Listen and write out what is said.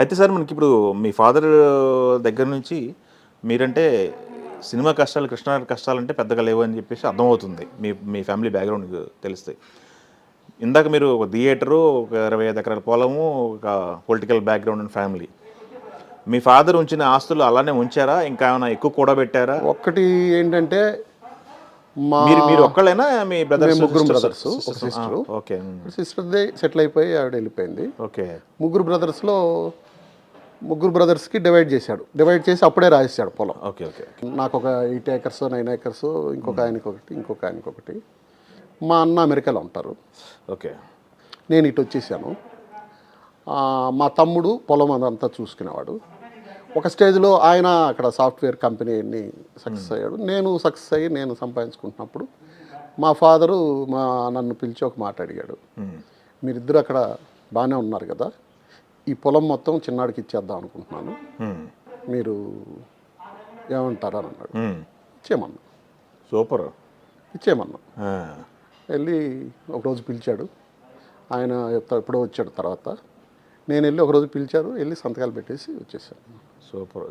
అయితే సార్ మనకిప్పుడు మీ ఫాదర్ దగ్గర నుంచి మీరంటే సినిమా కష్టాలు, కృష్ణ కష్టాలంటే పెద్దగా లేవని చెప్పేసి అర్థమవుతుంది. మీ మీ ఫ్యామిలీ బ్యాక్‌గ్రౌండ్ తెలిస్తే. ఇందాక మీరు ఒక థియేటరు, ఒక 25 ఎకరాల పొలము, ఒక పొలిటికల్ బ్యాక్‌గ్రౌండ్ ఉన్న ఫ్యామిలీ. మీ ఫాదర్ ఉంచిన ఆస్తులు అలానే ఉంచారా? ఇంకా ఏమైనా ఎక్కువ కూడబెట్టారా? ఒక్కటి ఏంటంటే మా మీరు మీరు ఒక్కళ్ళేనా మీ బ్రదర్స్, మేము ముగ్గురం సిస్టర్స్? బ్రదర్స్, ఒక సిస్టర్స్. సిస్టరు. ఓకే. సిస్టర్ది సెటిల్ అయిపోయి ఆవిడ వెళ్ళిపోయింది. ఓకే. ముగ్గురు బ్రదర్స్లో ముగ్గురు బ్రదర్స్కి డివైడ్ చేశాడు. డివైడ్ చేసి అప్పుడే రాసేసాడు పొలం. ఓకే. ఓకే. నాకు ఒక 8 ఏకర్స్ 9 ఏకర్స్, ఇంకొక ఆయనకి ఒకటి, ఇంకొక ఆయనకి ఒకటి. మా అన్న అమెరికాలో ఉంటారు, ఓకే. నేను ఇటు వచ్చేసాను. మా తమ్ముడు పొలం అదంతా చూసుకునేవాడు. ఒక స్టేజ్లో ఆయన అక్కడ సాఫ్ట్వేర్ కంపెనీ అన్ని సక్సెస్ అయ్యాడు. నేను సక్సెస్ అయ్యి నేను సంపాదించుకుంటున్నప్పుడు మా ఫాదరు నన్ను పిలిచి ఒక మాట అడిగాడు. మీరిద్దరు అక్కడ బాగానే ఉన్నారు కదా, ఈ పొలం మొత్తం చిన్నాడికి ఇచ్చేద్దాం అనుకుంటున్నాను, మీరు ఏమంటారు అని అన్నాడు. ఇచ్చేయమన్నా. సూపర్. ఇచ్చేయమన్నా. వెళ్ళి ఒకరోజు పిలిచాడు. ఆయన ఎప్పుడో వచ్చాడు తర్వాత. నేను వెళ్ళి ఒకరోజు పిలిచారు, వెళ్ళి సంతకాలు పెట్టేసి వచ్చేసాను. సూపర్.